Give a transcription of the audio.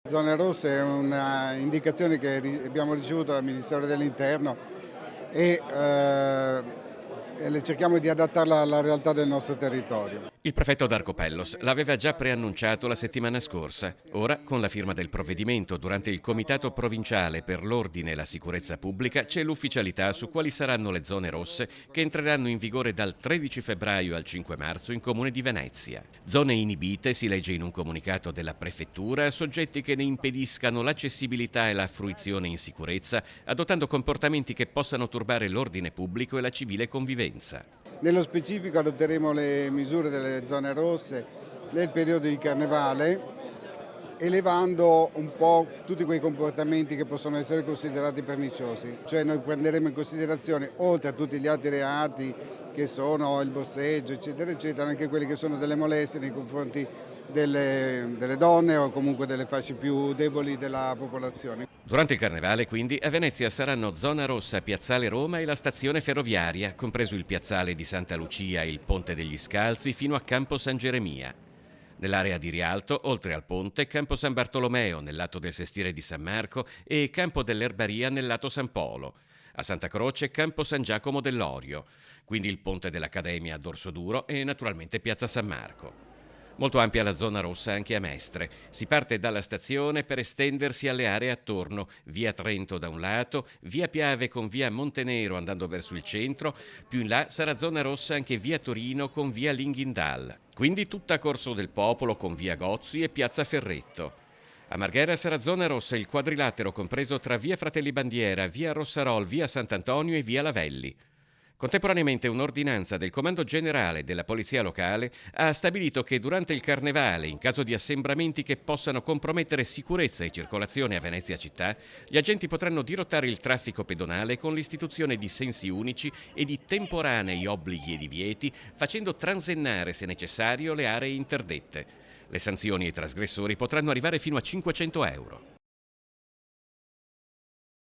Zone rosse è una indicazione che abbiamo ricevuto dal Ministero dell'Interno e cerchiamo di adattarla alla realtà del nostro territorio. Il prefetto Darcopellos l'aveva già preannunciato la settimana scorsa. Ora, con la firma del provvedimento durante il Comitato Provinciale per l'Ordine e la Sicurezza Pubblica, c'è l'ufficialità su quali saranno le zone rosse che entreranno in vigore dal 13 febbraio al 5 marzo in Comune di Venezia. Zone inibite, si legge in un comunicato della Prefettura, a soggetti che ne impediscano l'accessibilità e la fruizione in sicurezza, adottando comportamenti che possano turbare l'ordine pubblico e la civile convivenza. Nello specifico adotteremo le misure delle zone rosse nel periodo di Carnevale, elevando un po' tutti quei comportamenti che possono essere considerati perniciosi. Cioè noi prenderemo in considerazione, oltre a tutti gli altri reati che sono il bosseggio, eccetera, eccetera, anche quelli che sono delle molestie nei confronti delle donne o comunque delle fasce più deboli della popolazione. Durante il Carnevale, quindi, a Venezia saranno zona rossa Piazzale Roma e la stazione ferroviaria, compreso il piazzale di Santa Lucia e il Ponte degli Scalzi fino a Campo San Geremia. Nell'area di Rialto, oltre al ponte, Campo San Bartolomeo nel lato del Sestiere di San Marco e Campo dell'Erbaria nel lato San Polo. A Santa Croce, Campo San Giacomo dell'Orio, quindi il ponte dell'Accademia a Dorsoduro e naturalmente Piazza San Marco. Molto ampia la zona rossa anche a Mestre. Si parte dalla stazione per estendersi alle aree attorno, via Trento da un lato, via Piave con via Montenero andando verso il centro, più in là sarà zona rossa anche via Torino con via Linghindal. Quindi tutta Corso del Popolo con via Gozzi e piazza Ferretto. A Marghera sarà zona rossa il quadrilatero compreso tra via Fratelli Bandiera, via Rossarol, via Sant'Antonio e via Lavelli. Contemporaneamente un'ordinanza del Comando Generale della Polizia Locale ha stabilito che durante il Carnevale, in caso di assembramenti che possano compromettere sicurezza e circolazione a Venezia città, gli agenti potranno dirottare il traffico pedonale con l'istituzione di sensi unici e di temporanei obblighi e divieti, facendo transennare, se necessario, le aree interdette. Le sanzioni ai trasgressori potranno arrivare fino a 500 euro.